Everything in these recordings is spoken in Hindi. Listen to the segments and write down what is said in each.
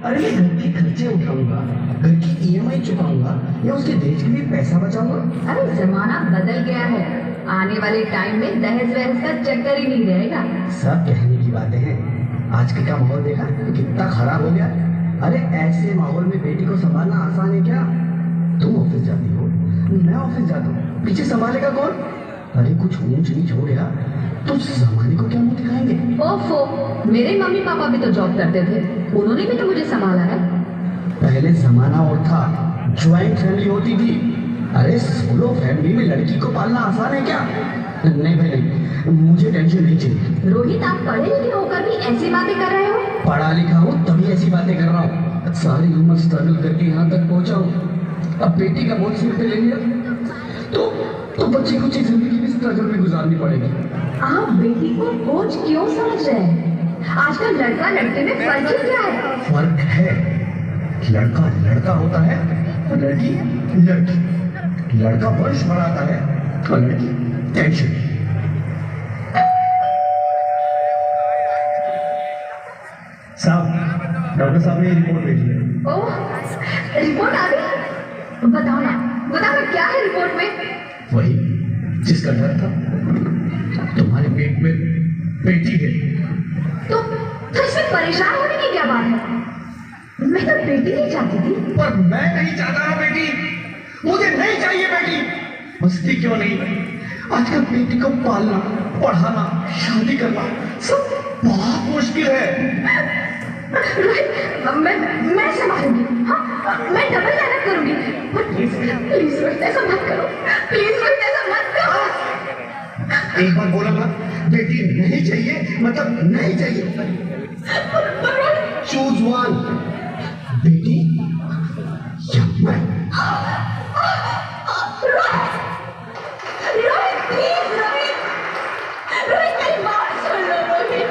अरे मैं घर के खर्चे उठाऊंगा, घर की ईएमआई चुकाऊंगा या उसके दहेज के लिए पैसा बचाऊंगा। अरे जमाना बदल गया है, आने वाले टाइम में दहेज वहेज का चक्कर ही नहीं रहेगा। सब कहने की बातें हैं, आजकल का माहौल देखा कितना खराब हो गया। अरे ऐसे माहौल में बेटी को संभालना आसान है क्या? तुम ऑफिस जाती हो, मैं ऑफिस जाता हूँ, पीछे संभालेगा कौन? अरे कुछ ऊंच नीच हो गया तो जमाने को क्या मुंह दिखाएंगे? ओफो, मेरे मम्मी पापा भी तो जॉब करते थे, उन्होंने भी तो मुझे संभाला है। पहले जमाना और था, ज्वाइंट फैमिली होती थी। अरे सोलो फैमिली में लड़की को पालना आसान है क्या? नहीं भाई नहीं, मुझे टेंशन नहीं चाहिए। रोहित, आप पढ़े लिखे होकर भी ऐसी बातें कर रहे हो? पढ़ा लिखा हूँ तभी ऐसी बातें कर रहा हूँ। सारी उम्र स्ट्रगल करके यहाँ तक पहुँचा हूँ, अब बेटी का बोझ सिर पे ले लिया तो बच्ची को जिंदगी में स्ट्रगल में गुजारनी पड़ेगी। आप बेटी को बोझ क्यों समझ रहे हैं? आजकल लड़का लड़के में फर्क ही क्या है? फर्क है, लड़का लड़का होता है और लड़की लड़की। लड़का वंश बढ़ाता है और लड़की टेंशन। साहब, डॉक्टर साहब ने रिपोर्ट भेजी है। ओह, रिपोर्ट आ गई? बताओ ना क्या है रिपोर्ट में? वही जिसका डर था, तुम्हारे पेट में बेटी है। तो इसमें परेशान होने की क्या बात है? मैं तो बेटी ही चाहती थी। पर मैं नहीं चाहता ना बेटी, मुझे नहीं चाहिए बेटी। मस्ती क्यों नहीं, आजकल बेटी को पालना, पढ़ाना, शादी करना सब बहुत मुश्किल है। मैं संभालूंगी, हाँ, मैं डबल मेहनत करूंगी। प्लीज रोहित, ऐसा मत करो, प्लीज रोहित, ऐसा मत करो। एक बार बोला ना, बेटी नहीं चाहिए मतलब नहीं चाहिए। चूज वन, बेटी या मैं। रोहित प्लीज, रोहित मेरी बात सुन लो रोहित।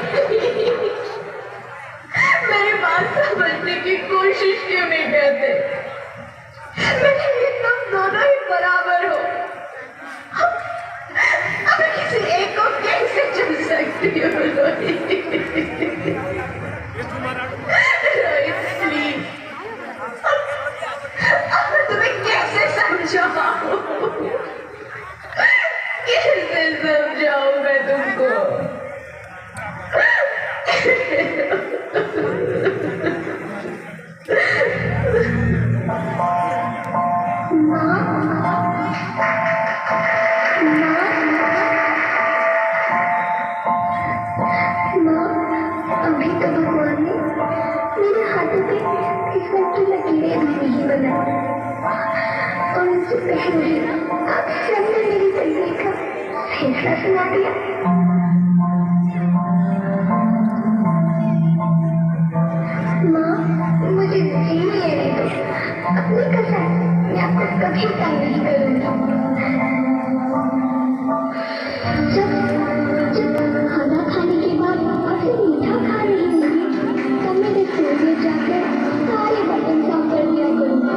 मेरी बात समझने की कोशिश क्यों नहीं करते? मेरे लिए तुम दोनों ही बराबर हो। अब मैं किसी एक को कैसे चुन सकती हूँ रोहित? रोहित प्लीज, अब मैं तुम्हें कैसे समझाऊं? कैसे समझाऊं मैं तुमको? अभी तो भगवान ने मेरे हाथों पे किस्मत की लकीरें भी नहीं बनाई, और उससे पहले आप सबने मेरी तकदीर का फैसला सुना दिया। माँ, मुझे जी लेने दो, अपनी कसम, मैं आपको कभी तंग नहीं करूँगी। जब खाना खाने के बाद फिर मीठा खा रही होंगी, तब मैं रसोई में जाकर सारे बर्तन साफ कर लिया करूँगी।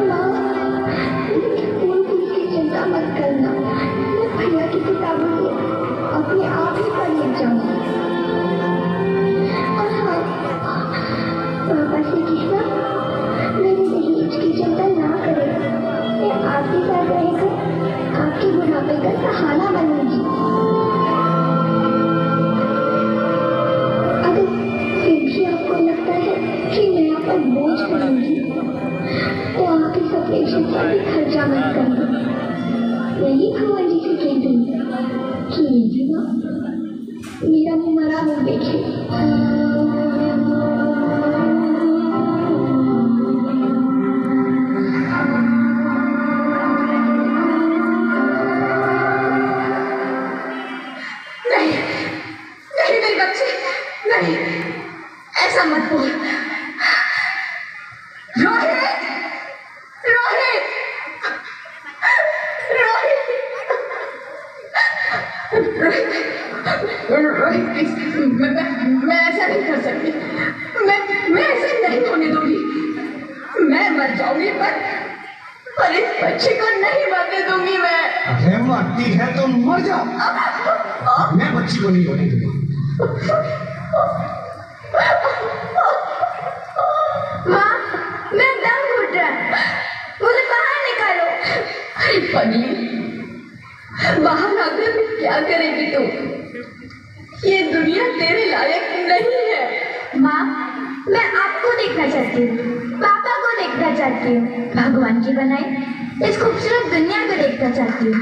माँ, कोई चीज़ की चिंता मत करना, मैं भैया की किताबों से अपने आप ही पढ़ ले जाऊँगी। और हाँ, पापा से कहना मेरे दहेज की चिंता ना करें, मैं आपके साथ रहकर आपके बुढ़ापे का सहारा बनूंगी। अगर फिर भी आपको लगता है कि मैं आप पर बोझ पड़ूंगी, तो आप इस ऑपरेशन का भी खर्चा मत करना। यही भगवान जी से कह दूंगी कि मेरी माँ मेरा मरा मुँह देखे। ऐसा मत बोल रोहित, रोहित, रोहित, प्लीज, मैं ऐसा नहीं कर सकती। मैं ऐसा नहीं होने दूंगी। मैं मर जाऊंगी पर इस बच्चे को नहीं मरने दूंगी मैं। अरे मरती है तो मर जाओ, मैं बच्ची को नहीं होने दूंगा। पगली, बाहर आकर भी क्या करेगी तू? ये दुनिया तेरे लायक नहीं है। माँ, मैं आपको देखना चाहती हूँ, पापा को देखना चाहती हूँ, भगवान की बनाई इस खूबसूरत दुनिया को देखना चाहती हूँ।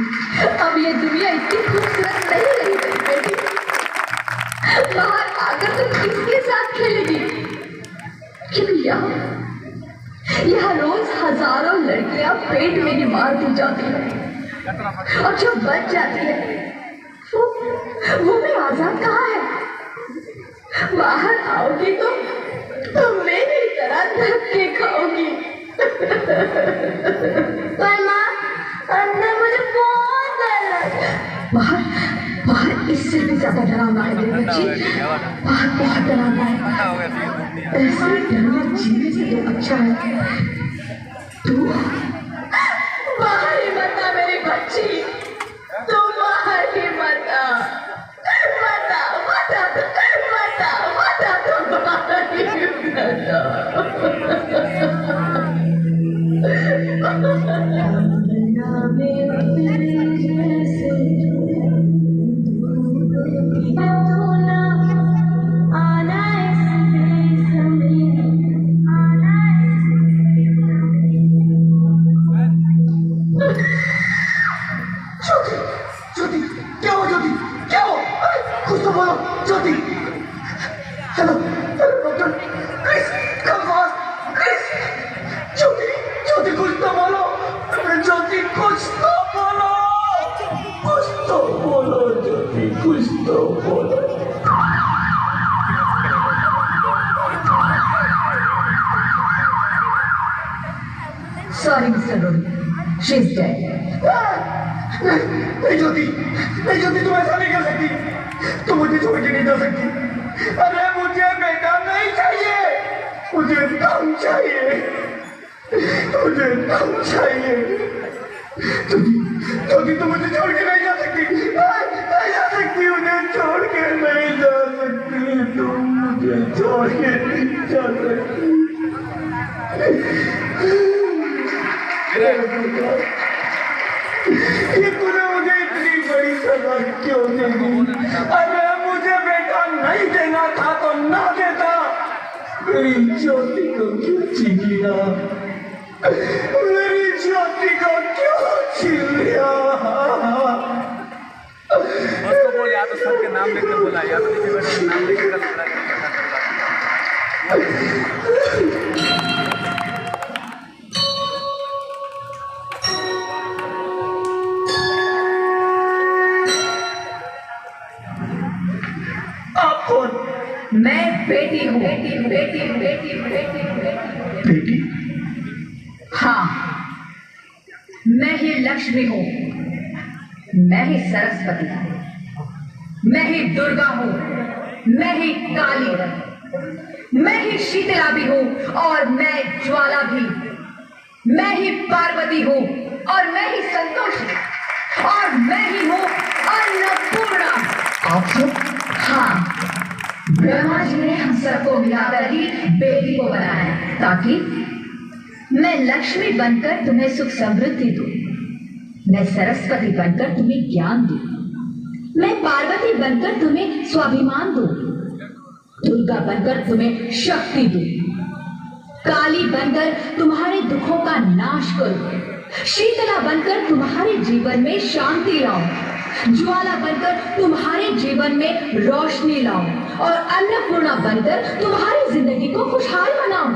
अब ये दुनिया इतनी खूबसूरत नहीं रही बेटी। बाहर आकर तुम किसके साथ खेलेगी? क्योंकि यहाँ रोज हजारों लड़कियां पेट में ही मार दी जाती है और जो बच जाती है वो भी आजाद कहाँ है? बाहर आओगी तो तुम मेरी तरह धक्के खाओगी। पर माँ, अंदर मुझे बहुत डर लग रहा है। बाहर इससे भी ज्यादा डरावना है मेरी बच्ची। बाहर बहुत डरावना है। ऐसे डरना जीने से तो अच्छा है तू बाहर ही मत आ मेरी बच्ची। तू बाहर ही मत आ। मत आ, मत आ, मत आ, मत आ, तू बाहर ही मत ज्योति, क्या हो ज्योति? क्या हो? कुछ तो बोलो Jyoti. Hello hello doctor Chris, come fast Chris. Jyoti, Jyoti कुछ तो बोलो। ज्योति कुछ तो बोलो, कुछ तो बोलो ज्योति, कुछ तो बोलो। Sorry, Mr. Rohit. She's dead. नहीं ज्योति, नहीं ज्योति, तुम ऐसा नहीं कर सकती। तुम मुझे छोड़ के नहीं जा सकती। अरे मुझे बेटा नहीं चाहिए, मुझे दम चाहिए, मुझे दम चाहिए। ज्योति, तुम मुझे छोड़ के नहीं जा सकती, नहीं जा सकती, मुझे छोड़ के नहीं जा सकती, तुम मुझे छोड़ के नहीं जा सकती। ये तूने मुझे इतनी बड़ी सजा क्यों दे दी? अरे मुझे बेटा नहीं देना था तो ना देता। मेरी ज्योति को क्यों छीन लिया? मेरी ज्योति को क्यों छीन लिया? उसको बोल, या तो सबके नाम लेकर बोला, या तो किसी नाम लेकर बोला। मैं बेटी हूँ, बेटी? हाँ, मैं ही लक्ष्मी हूँ, मैं ही सरस्वती हूँ, मैं ही दुर्गा हूँ, मैं ही काली, मैं ही शीतला भी हूँ और मैं ज्वाला भी, मैं ही पार्वती हूँ और मैं ही संतोषी और मैं ही हूँ अन्नपूर्णा। आप सब? हाँ, ब्रह्मा जी ने हम सबको मिलाकर ही बेटी को बनाया ताकि मैं लक्ष्मी बनकर तुम्हें सुख समृद्धि दूं, मैं सरस्वती बनकर तुम्हें ज्ञान दूं, मैं पार्वती बनकर तुम्हें स्वाभिमान दूं, दुर्गा बनकर तुम्हें शक्ति दूं, काली बनकर तुम्हारे दुखों का नाश करूं, शीतला बनकर तुम्हारे जीवन में शांति लाऊं, ज्वाला बनकर तुम्हारे जीवन में रोशनी लाऊं और अन्नपूर्णा बनकर तुम्हारी जिंदगी को खुशहाल बनाऊं।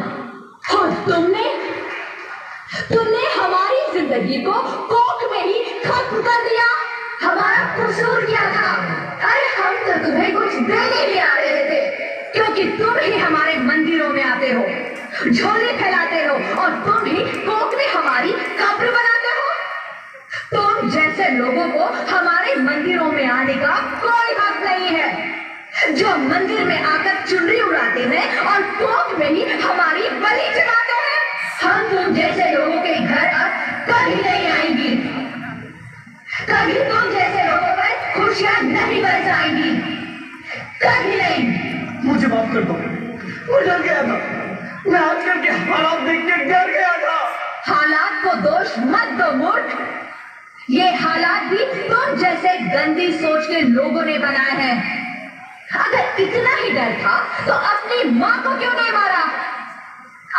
और तुमने हमारी जिंदगी को कोख में ही खत्म कर दिया। हमारा कसूर क्या था? अरे हम तो तुम्हें कुछ देने भी आ रहे थे, क्योंकि तुम ही हमारे मंदिरों में आते हो, झोली फैलाते हो और तुम ही कोख में हमारी कब्र बनाते हो। तुम जैसे लोगों को हमारे मंदिरों में आने का कोई हक नहीं है, जो मंदिर में आकर चुनरी उड़ाते हैं और कोख में ही हमारी बलि चढ़ाते हैं। हम तुम जैसे लोगों के घर अब कभी नहीं आएंगी, कभी तुम जैसे लोगों पर खुशियां नहीं बरसाएंगी, कभी नहीं। मुझे माफ कर दो, मैं डर गया था, मैं आजकल के हालात देख के डर गया था। हालात को दोष मत दो मूर्ख, ये हालात भी तुम जैसे गंदी सोच के लोगों ने बनाए हैं। अगर इतना ही डर था तो अपनी माँ को क्यों नहीं मारा?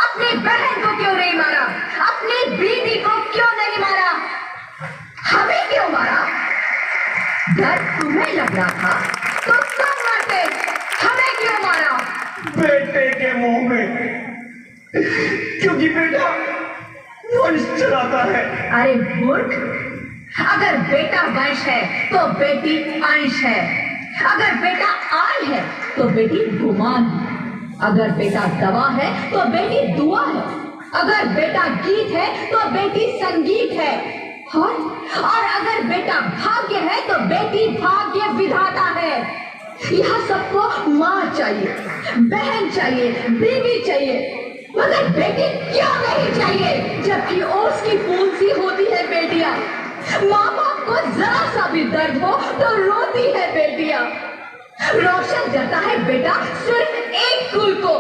अपनी बहन को क्यों नहीं मारा? अपनी बीवी को क्यों नहीं मारा? हमें क्यों मारा? डर तुम्हें लग रहा था तो तुम मरते, हमें क्यों मारा? बेटे के मुंह में, क्योंकि बेटा वंश चलाता है। अरे मूर्ख, अगर बेटा वंश है तो बेटी अंश है। अगर बेटा आय है तो बेटी गुमान है। अगर बेटा दवा है तो बेटी दुआ है। अगर बेटा गीत है तो बेटी संगीत है। और अगर बेटा भाग्य है तो बेटी भाग्य विधाता है। यहाँ सबको माँ चाहिए, बहन चाहिए, बीवी चाहिए, मगर बेटी क्यों नहीं चाहिए? जबकि ओस की फूल सी होती है बेटियां। माँ बाप को जरा सा भी दर्द हो तो रोती है बेटियां। रोशन करता है बेटा सिर्फ एक कुल को,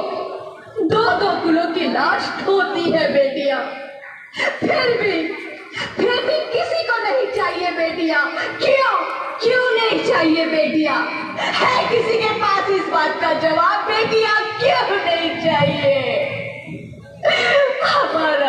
दो दो कुलों की लाश ढोती है बेटियां। फिर भी किसी को नहीं चाहिए बेटियां। क्यों नहीं चाहिए बेटियां? है किसी के पास इस बात का जवाब? बेटियां क्यों नहीं चाहिए? हमारा